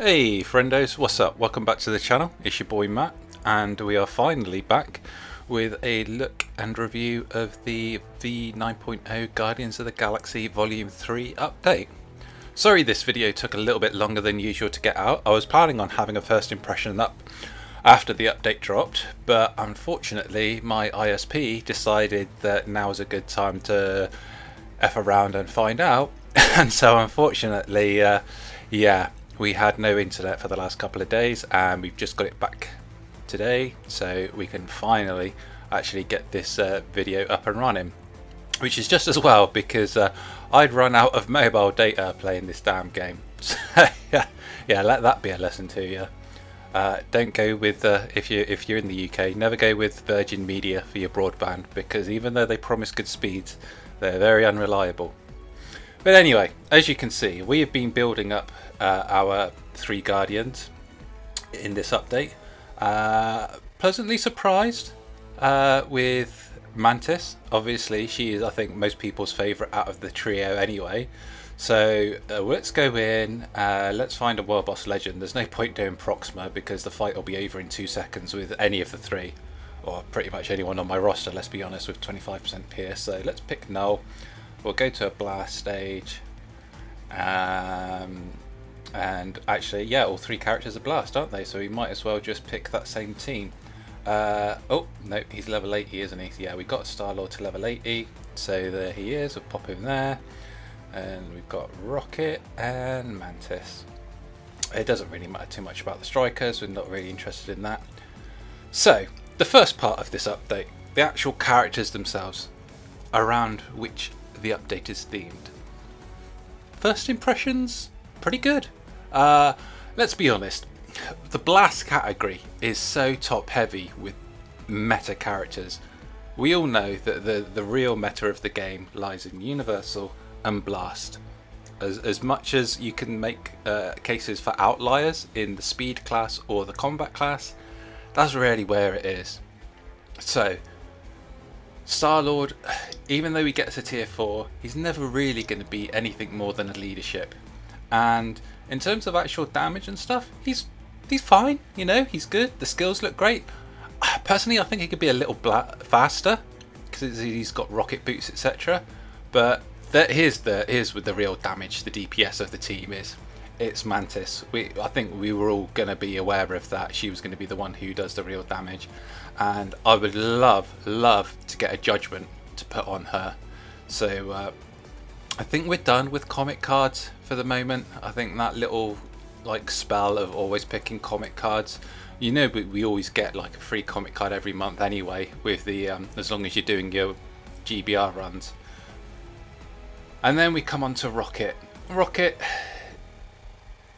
Hey friendos, what's up? Welcome back to the channel. It's your boy Matt, and we are finally back with a look and review of the v9.0 Guardians of the Galaxy Volume 3 update. Sorry this video took a little bit longer than usual to get out. I was planning on having a first impression up after the update dropped, but unfortunately my ISP decided that now is a good time to F around and find out, and so unfortunately yeah, we had no internet for the last couple of days, and we've just got it back today, so we can finally actually get this video up and running, which is just as well because I'd run out of mobile data playing this damn game. So yeah, let that be a lesson to you. Don't go with if you're in the UK, never go with Virgin Media for your broadband, because even though they promise good speeds, they're very unreliable. But anyway, as you can see, we have been building up our 3 Guardians in this update. Pleasantly surprised with Mantis. Obviously, she is, I think, most people's favourite out of the trio anyway. So let's go in, let's find a World Boss Legend. There's no point doing Proxima because the fight will be over in 2 seconds with any of the 3. Or pretty much anyone on my roster, let's be honest, with 25% Pierce. So let's pick Null. We'll go to a blast stage, and actually, yeah, all 3 characters are blast, aren't they? So we might as well just pick that same team. Oh no, he's level 80, isn't he? Yeah, we got Star-Lord to level 80, so there he is. We'll pop him there, and we've got Rocket and Mantis. It doesn't really matter too much about the strikers. We're not really interested in that. So the first part of this update, the actual characters themselves, around which the update is themed. First impressions, pretty good. Let's be honest, the blast category is so top heavy with meta characters. We all know that the real meta of the game lies in Universal and Blast. As much as you can make cases for outliers in the speed class or the combat class, that's really where it is. So Star-Lord, even though he gets a tier 4, he's never really going to be anything more than a leadership. And in terms of actual damage and stuff, he's fine, you know, he's good. The skills look great. Personally, I think he could be a little faster because he's got rocket boots, etc. But here's with the real damage, the DPS of the team is. It's Mantis. I think we were all going to be aware of that. She was going to be the one who does the real damage, and I would love to get a judgment to put on her. So I think we're done with comic cards for the moment. I think that little like spell of always picking comic cards, you know, we always get like a free comic card every month anyway with the as long as you're doing your GBR runs. And then we come on to Rocket.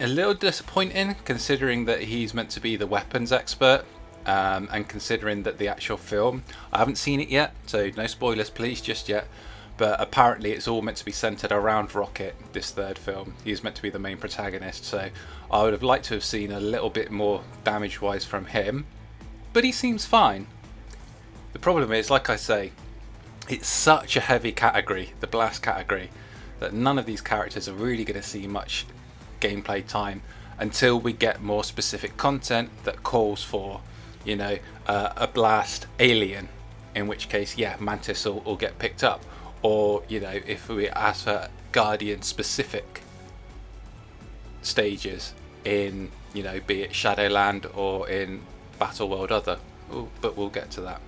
A little disappointing considering that he's meant to be the weapons expert, and considering that the actual film, I haven't seen it yet, so no spoilers please just yet, but apparently it's all meant to be centered around Rocket, this 3rd film. He's meant to be the main protagonist, so I would have liked to have seen a little bit more damage wise from him, but he seems fine. The problem is, like I say, it's such a heavy category, the blast category, that none of these characters are really going to see much gameplay time until we get more specific content that calls for, you know, a blast alien, in which case, yeah, Mantis will get picked up, or, you know, if we ask for Guardian specific stages in, you know, be it Shadowland or in Battleworld other. Ooh, but we'll get to that.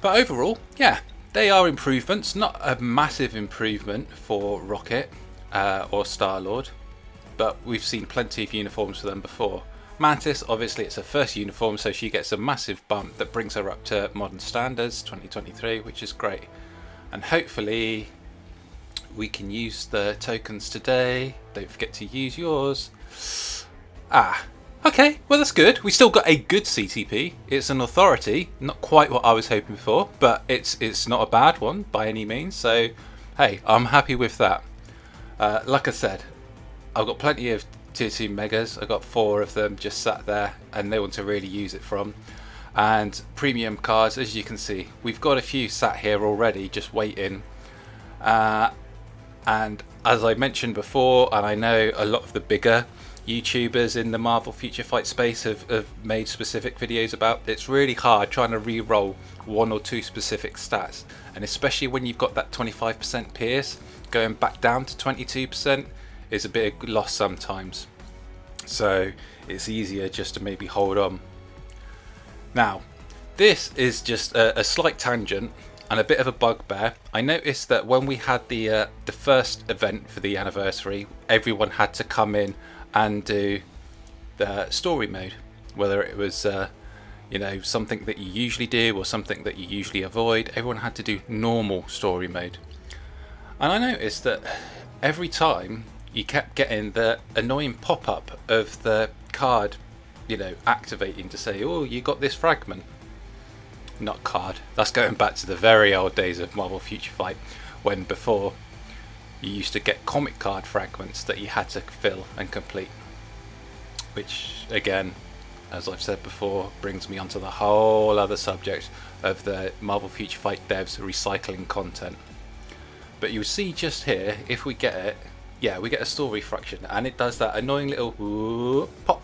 But overall, yeah, they are improvements, not a massive improvement for Rocket or Star-Lord, but we've seen plenty of uniforms for them before. Mantis, obviously it's her first uniform, so she gets a massive bump that brings her up to modern standards 2023, which is great. And hopefully we can use the tokens today. Don't forget to use yours. Okay, well that's good. We still got a good CTP. It's an authority, not quite what I was hoping for, but it's not a bad one by any means, so hey, I'm happy with that. Like I said, I've got plenty of tier 2 megas. I've got 4 of them just sat there and no one to really use it from. And premium cards, as you can see, we've got a few sat here already just waiting. And as I mentioned before, and I know a lot of the bigger YouTubers in the Marvel Future Fight space have made specific videos about. It's really hard trying to re-roll one or two specific stats, and especially when you've got that 25% pierce, going back down to 22% is a bit of loss sometimes. So it's easier just to maybe hold on. Now, this is just a slight tangent and a bit of a bugbear. I noticed that when we had the first event for the anniversary, everyone had to come in and do the story mode, whether it was you know, something that you usually do or something that you usually avoid. Everyone had to do normal story mode, and I noticed that every time you kept getting the annoying pop-up of the card, you know, activating to say, oh, you got this fragment. Not card, that's going back to the very old days of Marvel Future Fight, when before you used to get comic card fragments that you had to fill and complete, which again, as I've said before, brings me onto the whole other subject of the Marvel Future Fight devs recycling content. But you'll see just here, if we get it, yeah, we get a story fraction, and it does that annoying little pop,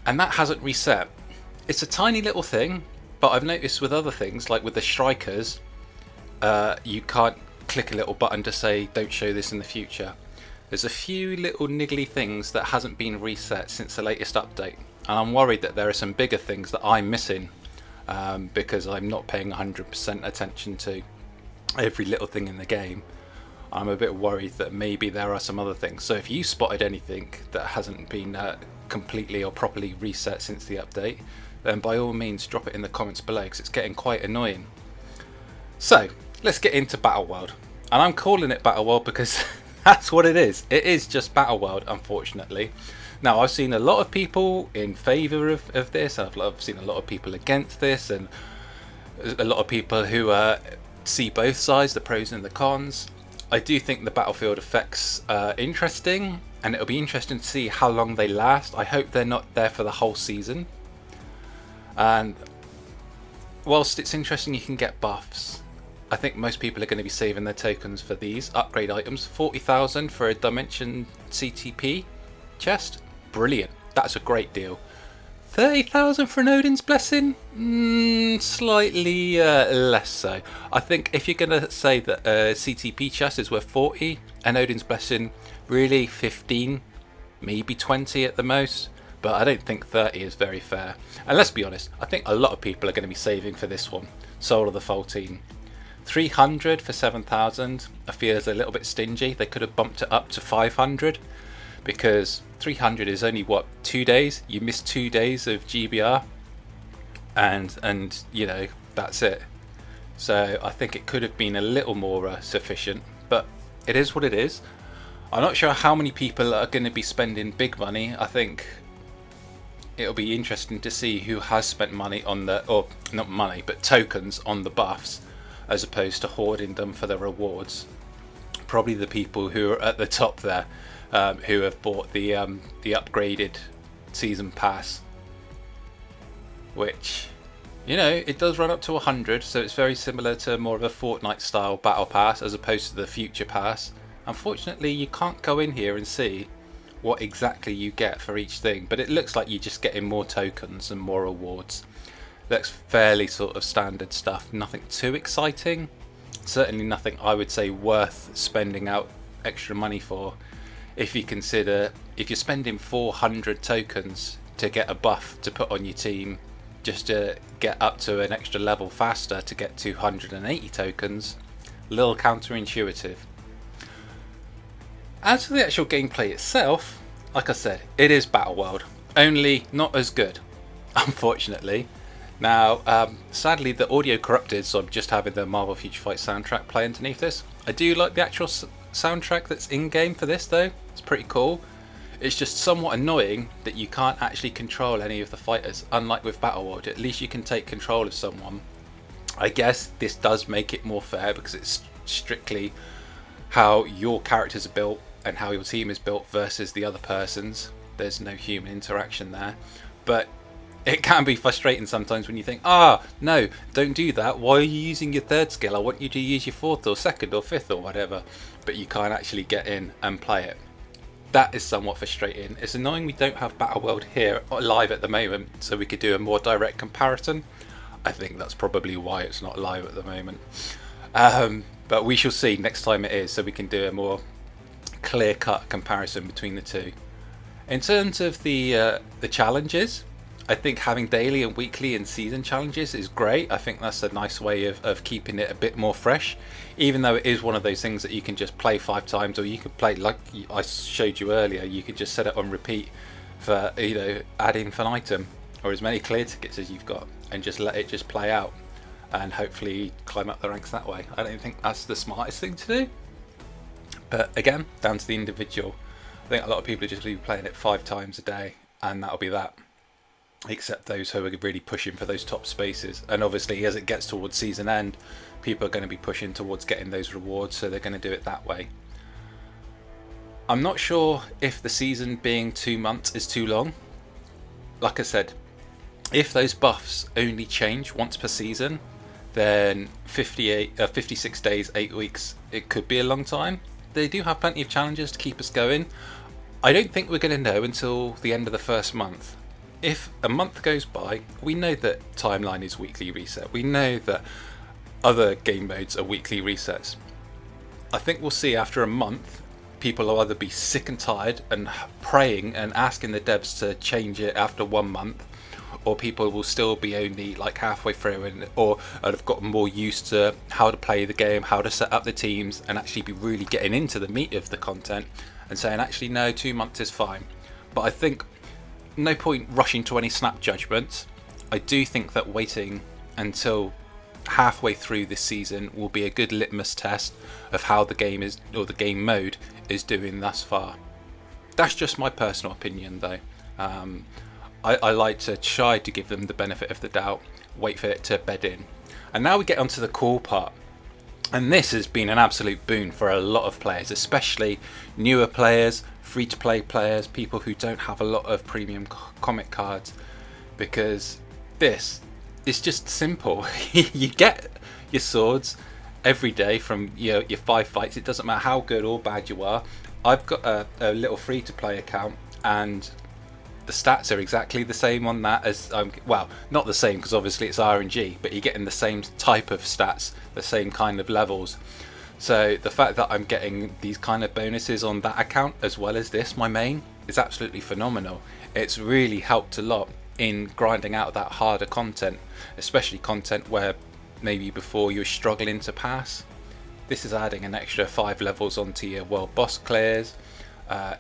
and that hasn't reset. It's a tiny little thing, but I've noticed with other things, like with the strikers, you can't click a little button to say don't show this in the future. There's a few little niggly things that hasn't been reset since the latest update, and I'm worried that there are some bigger things that I'm missing because I'm not paying 100% attention to every little thing in the game. I'm a bit worried that maybe there are some other things. So if you spotted anything that hasn't been completely or properly reset since the update, then by all means drop it in the comments below, because it's getting quite annoying. So let's get into Battleworld, and I'm calling it Battleworld because that's what it is. It is just Battleworld, unfortunately. Now, I've seen a lot of people in favour of this, and I've seen a lot of people against this, and a lot of people who see both sides, the pros and the cons. I do think the battlefield effects are interesting, and it'll be interesting to see how long they last. I hope they're not there for the whole season. And whilst it's interesting you can get buffs, I think most people are going to be saving their tokens for these upgrade items. 40,000 for a Dimension CTP chest, brilliant, that's a great deal. 30,000 for an Odin's Blessing, slightly less so. I think if you're going to say that a CTP chest is worth 40, an Odin's Blessing really 15, maybe 20 at the most. But I don't think 30 is very fair. And let's be honest, I think a lot of people are going to be saving for this one. Soul of the Faultine. 300 for 7,000 I feel is a little bit stingy. They could have bumped it up to 500, because 300 is only, what, 2 days? You miss 2 days of GBR, and you know, that's it. So I think it could have been a little more sufficient, but it is what it is. I'm not sure how many people are going to be spending big money. I think it'll be interesting to see who has spent money on the, or not money, but tokens on the buffs, as opposed to hoarding them for the rewards. Probably the people who are at the top there, who have bought the upgraded season pass, which, you know, it does run up to 100, so it's very similar to more of a Fortnite style battle pass as opposed to the future pass. Unfortunately, you can't go in here and see what exactly you get for each thing, but it looks like you're just getting more tokens and more rewards. Looks fairly sort of standard stuff, nothing too exciting, certainly nothing I would say worth spending out extra money for. If you consider, if you're spending 400 tokens to get a buff to put on your team just to get up to an extra level faster to get 280 tokens, a little counterintuitive. As for the actual gameplay itself, like I said, it is Battleworld, only not as good, unfortunately. Now, sadly the audio corrupted, so I'm just having the Marvel Future Fight soundtrack play underneath this. I do like the actual soundtrack that's in-game for this though, it's pretty cool. It's just somewhat annoying that you can't actually control any of the fighters, unlike with Battleworld. At least you can take control of someone. I guess this does make it more fair because it's strictly how your characters are built and how your team is built versus the other person's. There's no human interaction there, but it can be frustrating sometimes when you think, no, don't do that, why are you using your third skill, I want you to use your fourth or second or fifth or whatever, but you can't actually get in and play it. that is somewhat frustrating. It's annoying we don't have Battleworld here live at the moment, so we could do a more direct comparison. I think that's probably why it's not live at the moment. But we shall see next time it is, so we can do a more clear-cut comparison between the two. In terms of the challenges, I think having daily and weekly and season challenges is great. I think that's a nice way of keeping it a bit more fresh, even though it is one of those things that you can just play 5 times, or you could play, like I showed you earlier, you could just set it on repeat for, you know, ad infinitum, or as many clear tickets as you've got, and just let it just play out and hopefully climb up the ranks that way. I don't think that's the smartest thing to do, but again, down to the individual. I think a lot of people are just going to be playing it 5 times a day, and that'll be that, except those who are really pushing for those top spaces. And obviously as it gets towards season end, people are going to be pushing towards getting those rewards, so they're going to do it that way. I'm not sure if the season being 2 months is too long. Like I said, if those buffs only change once per season, then 56 days, 8 weeks, it could be a long time. They do have plenty of challenges to keep us going. I don't think we're going to know until the end of the first month. If a month goes by, we know that timeline is weekly reset. We know that other game modes are weekly resets. I think we'll see after a month, people will either be sick and tired and praying and asking the devs to change it after 1 month, or people will still be only like halfway through or have got more used to how to play the game, how to set up the teams, and actually be really getting into the meat of the content and saying, actually no, 2 months is fine. But I think no point rushing to any snap judgments. I do think that waiting until halfway through this season will be a good litmus test of how the game is, or the game mode is doing thus far. That's just my personal opinion though. I like to try to give them the benefit of the doubt, wait for it to bed in. And now we get onto the cool part. And this has been an absolute boon for a lot of players, especially newer players, free-to-play players, people who don't have a lot of premium comic cards, because this is just simple. You get your swords every day from your 5 fights. It doesn't matter how good or bad you are. I've got a little free-to-play account, and the stats are exactly the same on that as well, not the same because obviously it's RNG, but you're getting the same type of stats, the same kind of levels. So the fact that I'm getting these kind of bonuses on that account as well as this, my main, is absolutely phenomenal. It's really helped a lot in grinding out that harder content, especially content where maybe before you were struggling to pass. This is adding an extra 5 levels onto your world boss clears.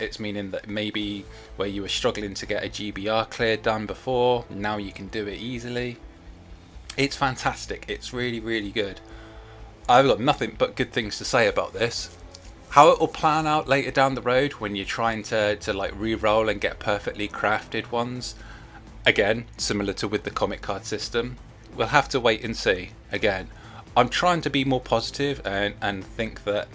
It's meaning that maybe where you were struggling to get a GBR clear done before, now you can do it easily. It's fantastic. It's really, really good. I've got nothing but good things to say about this. How it will plan out later down the road when you're trying to like re-roll and get perfectly crafted ones, again, similar to with the comic card system, we'll have to wait and see. Again, I'm trying to be more positive and think that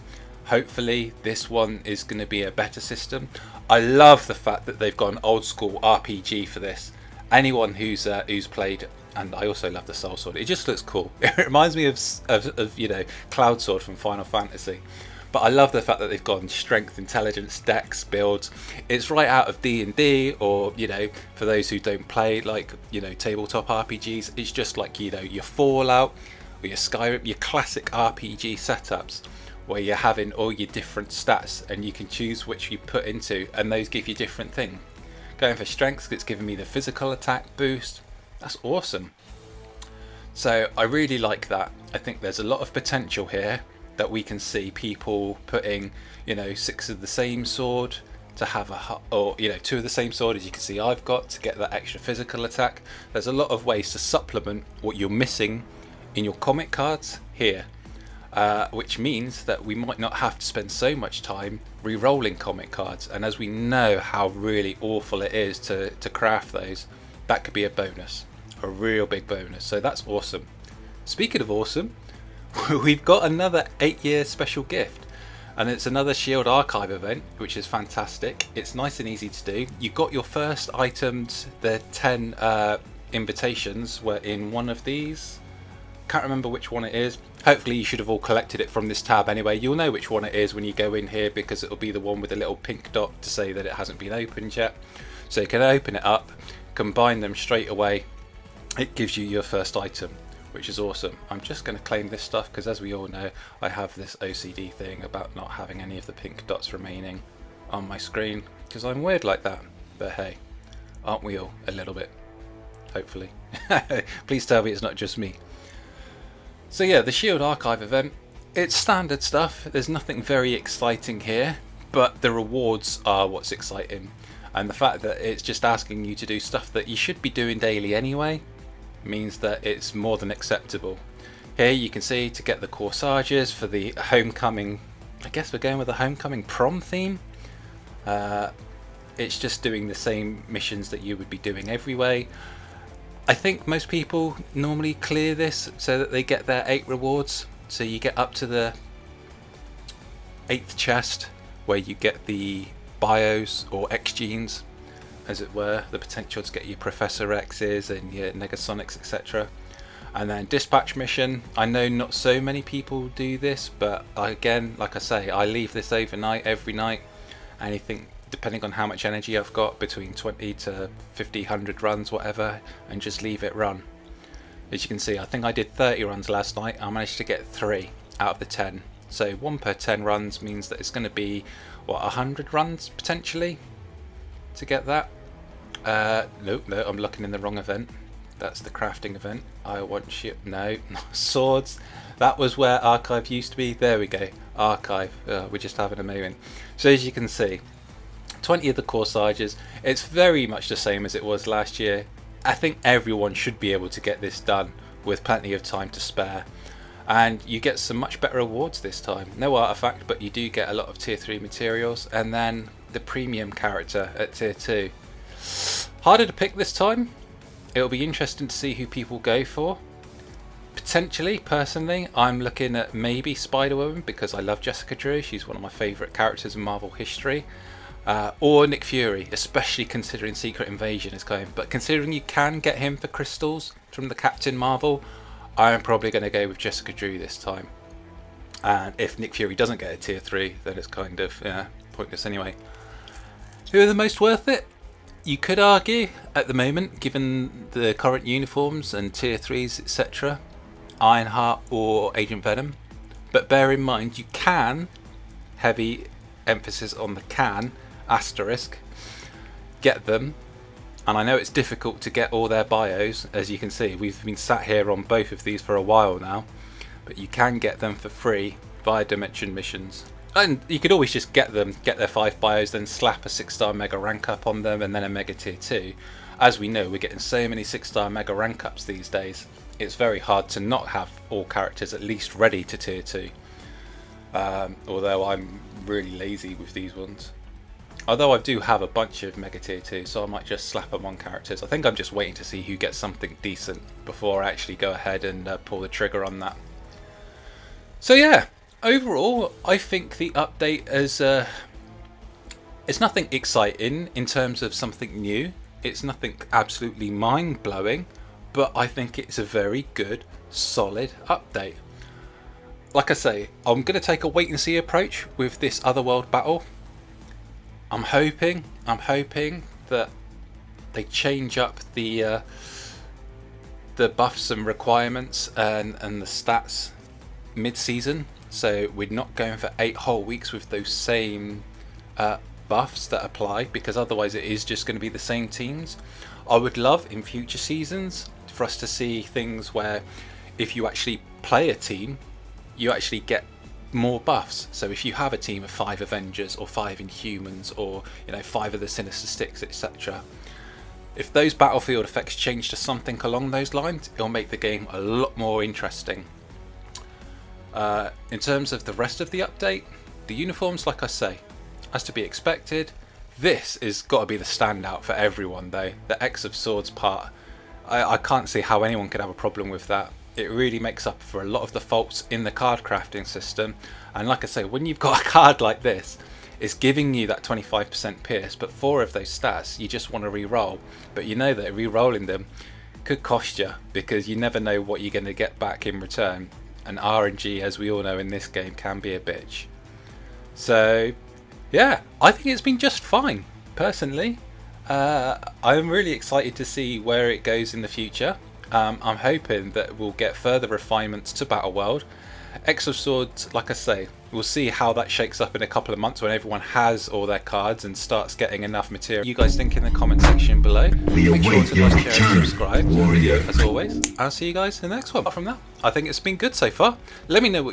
hopefully this one is going to be a better system. I love the fact that they've got an old school RPG for this. Anyone who's played, and I also love the Soul Sword, it just looks cool. It reminds me of you know, Cloud Sword from Final Fantasy. But I love the fact that they've gone strength, intelligence, dex builds. It's right out of D&D, or, you know, for those who don't play like, you know, tabletop RPGs, it's just like, you know, your Fallout or your Skyrim, your classic RPG setups, where you're having all your different stats and you can choose which you put into, and those give you different things. Going for strength, it's giving me the physical attack boost. That's awesome. So I really like that. I think there's a lot of potential here that we can see people putting, you know, 6 of the same sword to have or, you know, 2 of the same sword, as you can see I've got, to get that extra physical attack. There's a lot of ways to supplement what you're missing in your comic cards here. Which means that we might not have to spend so much time re-rolling comic cards, and as we know how really awful it is to craft those, that could be a bonus, a real big bonus. So that's awesome. Speaking of awesome, we've got another 8-year special gift, and it's another Shield Archive event, which is fantastic. It's nice and easy to do. You got your first items, the 10 invitations were in one of these can't remember which one it is. Hopefully you should have all collected it from this tab anyway. You'll know which one it is when you go in here, because it'll be the one with a little pink dot to say that it hasn't been opened yet. So you can open it up, combine them straight away. It gives you your first item, which is awesome. I'm just going to claim this stuff because, as we all know, I have this OCD thing about not having any of the pink dots remaining on my screen because I'm weird like that. But hey, aren't we all a little bit? Hopefully. Please tell me it's not just me. So yeah, the Shield Archive event, it's standard stuff. There's nothing very exciting here, but the rewards are what's exciting. And the fact that it's just asking you to do stuff that you should be doing daily anyway means that it's more than acceptable. Here you can see to get the corsages for the homecoming, I guess we're going with the homecoming prom theme. It's just doing the same missions that you would be doing everywhere. I think most people normally clear this so that they get their 8 rewards. So you get up to the 8th chest where you get the bios or X genes, as it were, the potential to get your Professor X's and your Negasonics, etc. And then dispatch mission. I know not so many people do this, but again, like I say, I leave this overnight every night. Anything depending on how much energy I've got, between 20 to 50, 100 runs, whatever, and just leave it run. As you can see, I think I did 30 runs last night. I managed to get 3 out of the 10. So 1 per 10 runs means that it's going to be, what, 100 runs potentially to get that. No, I'm looking in the wrong event. That's the crafting event. I want ship. No, swords. That was where Archive used to be. There we go. Archive. We're just having a moment. So as you can see, 20 of the corsages. It's very much the same as it was last year. I think everyone should be able to get this done with plenty of time to spare. And you get some much better rewards this time. No artifact, but you do get a lot of tier 3 materials, and then the premium character at tier 2. Harder to pick this time. It'll be interesting to see who people go for. Potentially, personally, I'm looking at maybe Spider-Woman because I love Jessica Drew. She's one of my favourite characters in Marvel history. Or Nick Fury, especially considering Secret Invasion is going. But considering you can get him for crystals from the Captain Marvel, I'm probably going to go with Jessica Drew this time. And if Nick Fury doesn't get a tier 3, then it's kind of pointless anyway. Who are the most worth it? You could argue at the moment, given the current uniforms and tier 3s, etc., Ironheart or Agent Venom. But bear in mind, you can, heavy emphasis on the can, asterisk, get them. And I know it's difficult to get all their bios. As you can see, we've been sat here on both of these for a while now, but you can get them for free via Dimension missions. And you could always just get them, get their 5 bios, then slap a 6-star mega rank up on them and then a mega tier 2. As we know, we're getting so many 6-star mega rank ups these days, it's very hard to not have all characters at least ready to tier 2. Although I'm really lazy with these ones. Although I do have a bunch of mega tier 2, so I might just slap them on characters. I think I'm just waiting to see who gets something decent before I actually go ahead and pull the trigger on that. So yeah, overall I think the update is it's nothing exciting in terms of something new. It's nothing absolutely mind-blowing, but I think it's a very good, solid update. Like I say, I'm going to take a wait and see approach with this Otherworld battle. I'm hoping that they change up the buffs and requirements and the stats mid-season, so we're not going for 8 whole weeks with those same buffs that apply, because otherwise it is just going to be the same teams. I would love in future seasons for us to see things where if you actually play a team, you actually get more buffs. So if you have a team of 5 Avengers or 5 Inhumans, or 5 of the Sinister Six, etc., if those battlefield effects change to something along those lines, it'll make the game a lot more interesting. In terms of the rest of the update, the uniforms, like I say, as to be expected, this is got to be the standout for everyone though. The X of Swords part, I can't see how anyone could have a problem with that. It really makes up for a lot of the faults in the card crafting system. And like I say, when you've got a card like this, it's giving you that 25% pierce, but 4 of those stats you just want to re-roll. But you know that re-rolling them could cost you, because you never know what you're going to get back in return, and RNG, as we all know in this game, can be a bitch. So yeah, I think it's been just fine personally. I'm really excited to see where it goes in the future. I'm hoping that we'll get further refinements to Battleworld. Exoswords, like I say, we'll see how that shakes up in a couple of months when everyone has all their cards and starts getting enough material. You guys think in the comment section below. Make sure to like, share and subscribe as always. I'll see you guys in the next one. Apart from that, I think it's been good so far. Let me know what